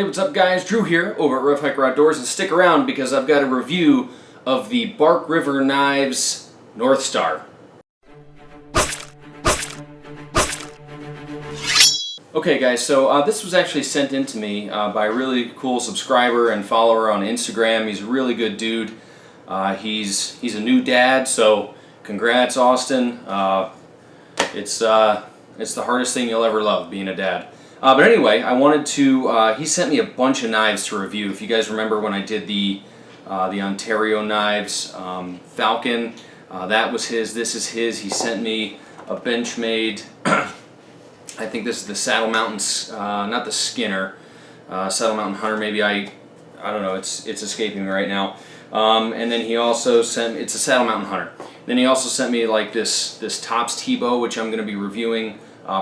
Hey, what's up guys? Drew here over at RevHiker Outdoors, and stick around because I've got a review of the Bark River Knives Northstar. Okay guys, so this was actually sent in to me by a really cool subscriber and follower on Instagram. He's a really good dude. He's a new dad, so congrats Austin. It's the hardest thing you'll ever love, being a dad. But anyway, I wanted to, he sent me a bunch of knives to review. If you guys remember when I did the Ontario knives, Falcon, that was his, this is his. He sent me a Benchmade, I think this is the Saddle Mountain, not the Skinner, Saddle Mountain Hunter maybe, I don't know, it's escaping me right now. And then he also sent me, it's a Saddle Mountain Hunter. Then he also sent me like this Tops Tebow, which I'm going to be reviewing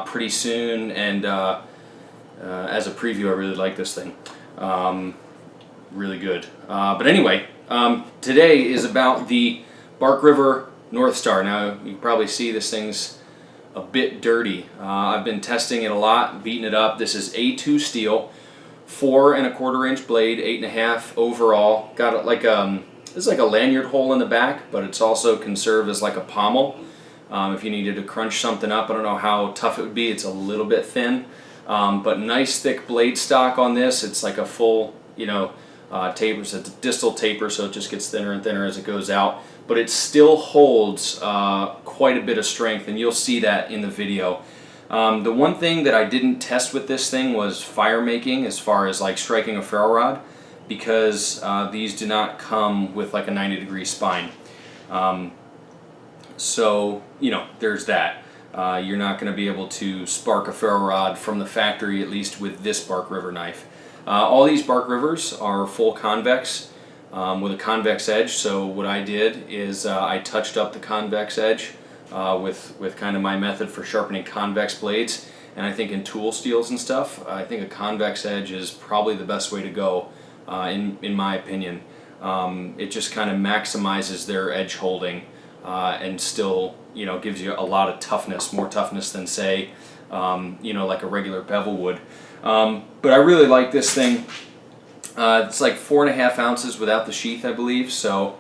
pretty soon, and as a preview, I really like this thing. Really good. But anyway, today is about the Bark River Northstar. Now, you can probably see this thing's a bit dirty. I've been testing it a lot, beating it up. This is A2 steel, 4 1/4 inch blade, 8.5 overall. Got it like this is like a lanyard hole in the back, but it's also can serve as like a pommel. If you needed to crunch something up, I don't know how tough it would be. It's a little bit thin. But nice thick blade stock on this. It's like a full, taper. So it's a distal taper, so it just gets thinner and thinner as it goes out. But it still holds quite a bit of strength, and you'll see that in the video. The one thing that I didn't test with this thing was fire making, as far as like striking a ferro rod, because these do not come with like a 90-degree spine. So, there's that. You're not going to be able to spark a ferro rod from the factory, at least with this Bark River knife. All these Bark Rivers are full convex with a convex edge. So what I did is I touched up the convex edge with kind of my method for sharpening convex blades. And I think in tool steels and stuff, I think a convex edge is probably the best way to go, in my opinion. It just kind of maximizes their edge holding. And still, gives you a lot of toughness, more toughness than say, like a regular bevel would. But I really like this thing. It's like 4.5 ounces without the sheath, I believe. So,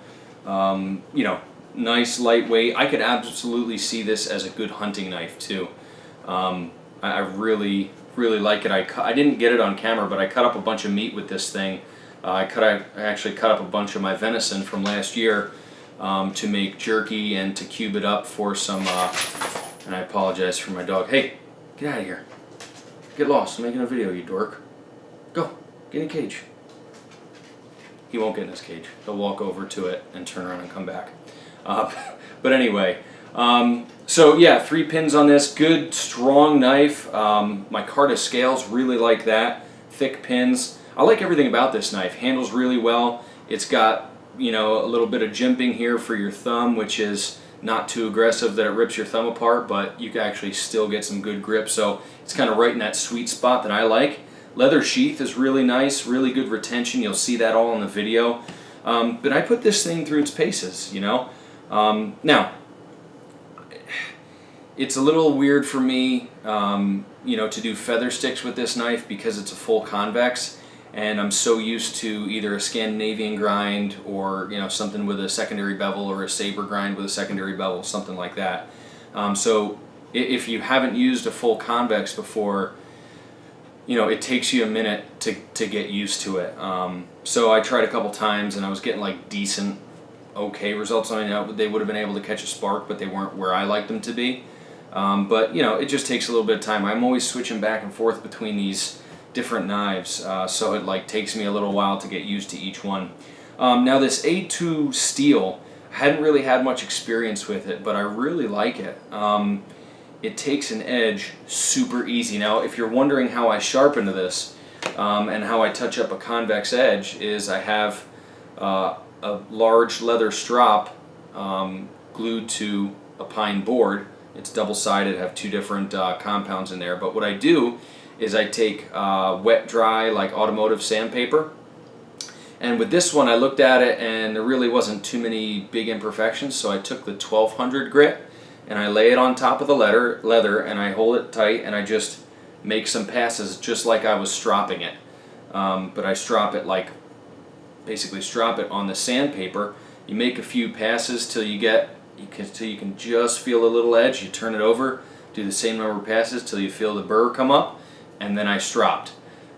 nice, lightweight. I could absolutely see this as a good hunting knife too. I really, really like it. I didn't get it on camera, but I cut up a bunch of meat with this thing. I actually cut up a bunch of my venison from last year. To make jerky and to cube it up for some, and I apologize for my dog. Hey, get out of here. Get lost. I'm making a video, you dork. Go, get in a cage. He won't get in his cage. He'll walk over to it and turn around and come back. But anyway, so yeah, 3 pins on this. Good, strong knife. My Carta scales, really like that. Thick pins. I like everything about this knife. Handles really well. It's got a little bit of jimping here for your thumb, which is not too aggressive that it rips your thumb apart, but you can actually still get some good grip. So it's kind of right in that sweet spot that I like. Leather sheath is really nice, really good retention. You'll see that all in the video. But I put this thing through its paces, Now, it's a little weird for me, to do feather sticks with this knife because it's a full convex. And I'm so used to either a Scandinavian grind or something with a secondary bevel, or a saber grind with a secondary bevel, something like that. So if you haven't used a full convex before, it takes you a minute to get used to it. So I tried a couple times and I was getting like decent, okay results. I mean, they would have been able to catch a spark, but they weren't where I liked them to be. But it just takes a little bit of time. I'm always switching back and forth between these different knives, so it takes me a little while to get used to each one. Now this A2 steel, I hadn't really had much experience with it, but I really like it. It takes an edge super easy. Now if you're wondering how I sharpen this and how I touch up a convex edge, is I have a large leather strop glued to a pine board. It's double-sided, have 2 different compounds in there, but what I do is I take wet dry like automotive sandpaper, and with this one I looked at it and there really wasn't too many big imperfections, so I took the 1200 grit and I lay it on top of the leather and I hold it tight and I just make some passes just like I was stropping it. but I strop it basically strop it on the sandpaper. You make a few passes till you can just feel a little edge. You turn it over, do the same number of passes till you feel the burr come up, and then I stropped.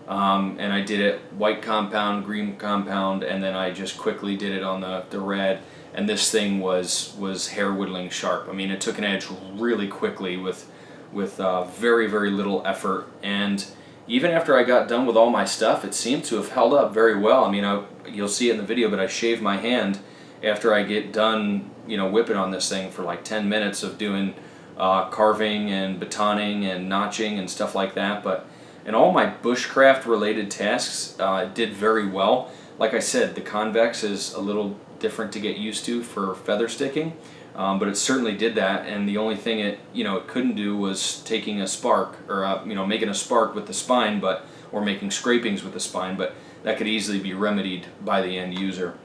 And I did it white compound, green compound, and then I just quickly did it on the red. And this thing was hair whittling sharp. I mean, it took an edge really quickly with very, very little effort. And even after I got done with all my stuff, it seemed to have held up very well. I mean, you'll see it in the video, but I shave my hand after I get done, whipping on this thing for like 10 minutes of doing carving and batoning and notching and stuff like that. But in all my bushcraft related tasks, it did very well. Like I said, the convex is a little different to get used to for feather sticking, but it certainly did that. And the only thing it couldn't do was taking a spark or making a spark with the spine, or making scrapings with the spine. But that could easily be remedied by the end user.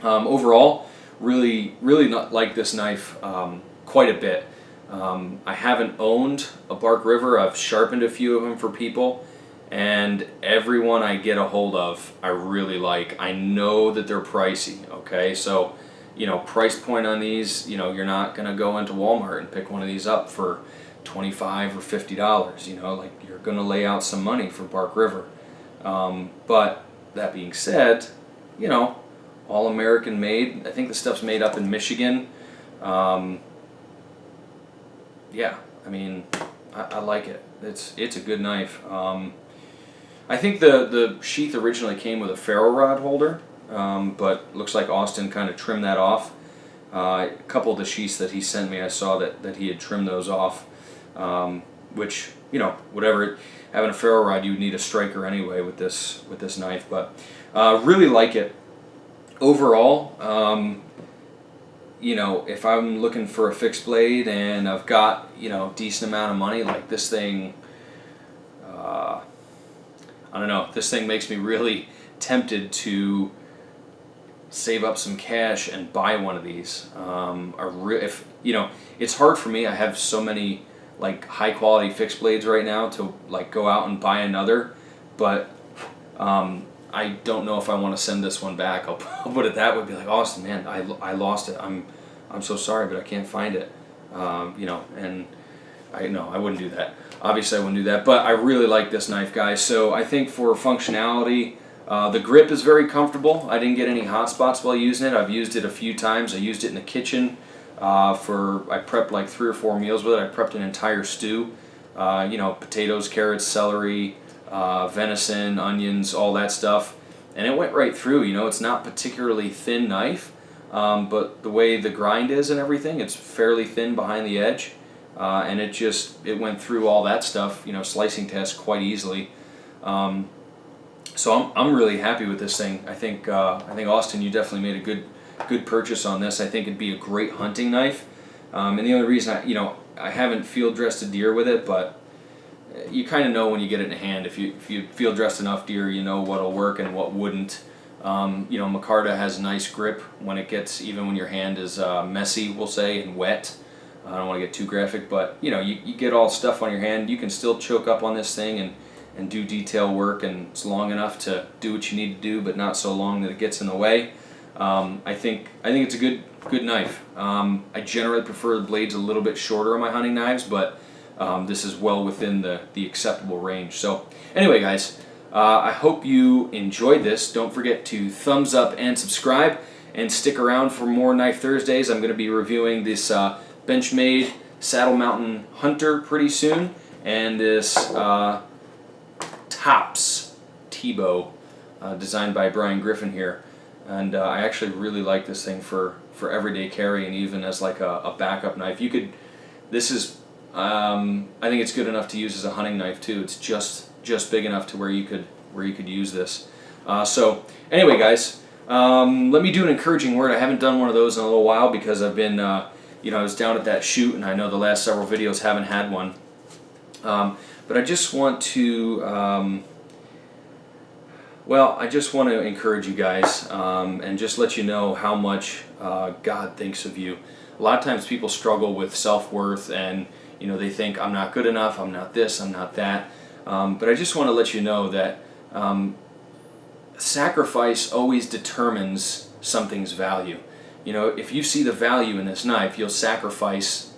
Overall, really not like this knife quite a bit. I haven't owned a Bark River. I've sharpened a few of them for people, and everyone I get a hold of I really like. I know that they're pricey, okay? So, price point on these, you're not going to go into Walmart and pick one of these up for $25 or $50, like you're going to lay out some money for Bark River. But that being said, all American made. I think the stuff's made up in Michigan. Yeah, I mean, I like it. It's a good knife. I think the sheath originally came with a ferro rod holder, but looks like Austin kind of trimmed that off. A couple of the sheaths that he sent me, I saw that he had trimmed those off, which, whatever. Having a ferro rod, you would need a striker anyway with this knife, but really like it. Overall, if I'm looking for a fixed blade and I've got, decent amount of money, like this thing, I don't know, this thing makes me really tempted to save up some cash and buy one of these. It's hard for me. I have so many like high quality fixed blades right now to like go out and buy another, but I don't know if I want to send this one back. I'll put it that way. Be like, Austin, man, I lost it. I'm so sorry, but I can't find it. And I wouldn't do that. Obviously, I wouldn't do that. But I really like this knife, guys. So I think for functionality, the grip is very comfortable. I didn't get any hot spots while using it. I've used it a few times. I used it in the kitchen I prepped like 3 or 4 meals with it. I prepped an entire stew. Potatoes, carrots, celery, venison, onions, all that stuff, and it went right through. It's not particularly thin knife, but the way the grind is and everything, it's fairly thin behind the edge, and it went through all that stuff, slicing test quite easily. So I'm really happy with this thing. I think Austin, you definitely made a good purchase on this. I think it'd be a great hunting knife, and the only reason I haven't field dressed a deer with it, but you kind of know when you get it in hand. If you field dressed enough deer, you know what'll work and what wouldn't. Micarta has nice grip even when your hand is messy, we'll say, and wet. I don't want to get too graphic, but you get all stuff on your hand, you can still choke up on this thing and do detail work, and it's long enough to do what you need to do, but not so long that it gets in the way. I think it's a good knife. I generally prefer the blades a little bit shorter on my hunting knives, but this is well within the acceptable range. So anyway, guys, I hope you enjoyed this. Don't forget to thumbs up and subscribe, and stick around for more Knife Thursdays. I'm going to be reviewing this Benchmade Saddle Mountain Hunter pretty soon, and this Tops Tebow designed by Brian Griffin here. And I actually really like this thing for everyday carry, and even as like a backup knife. This is I think it's good enough to use as a hunting knife too. It's just big enough to where you could use this. So anyway, guys, let me do an encouraging word. I haven't done one of those in a little while because I've been I was down at that shoot, and I know the last several videos haven't had one. But I just want to I just want to encourage you guys, and just let you know how much God thinks of you. A lot of times people struggle with self-worth, and they think, I'm not good enough, I'm not this, I'm not that. But I just want to let you know that sacrifice always determines something's value. You know, if you see the value in this knife, you'll sacrifice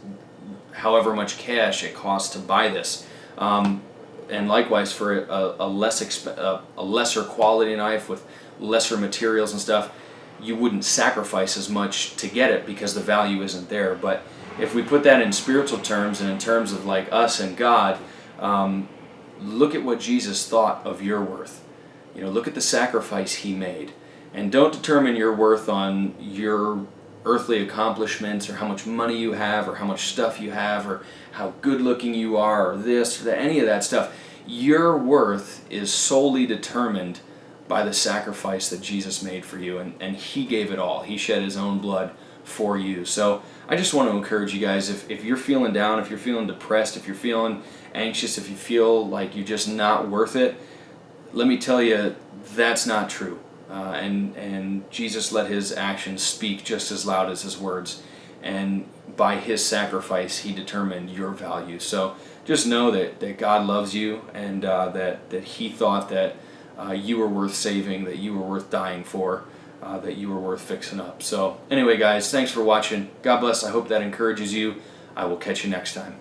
however much cash it costs to buy this. And likewise for a lesser quality knife with lesser materials and stuff, you wouldn't sacrifice as much to get it because the value isn't there. But if we put that in spiritual terms and in terms of like us and God, look at what Jesus thought of your worth. You know, look at the sacrifice he made. And don't determine your worth on your earthly accomplishments or how much money you have or how much stuff you have or how good looking you are or this or that, any of that stuff. Your worth is solely determined by the sacrifice that Jesus made for you, and he gave it all. He shed his own blood for you. So I just want to encourage you guys, if you're feeling down, if you're feeling depressed, if you're feeling anxious, if you feel like you're just not worth it, let me tell you, that's not true. And Jesus let his actions speak just as loud as his words. And by his sacrifice, he determined your value. So just know that God loves you, and that he thought that you were worth saving, that you were worth dying for, that you were worth fixing up. So anyway, guys, thanks for watching. God bless. I hope that encourages you. I will catch you next time.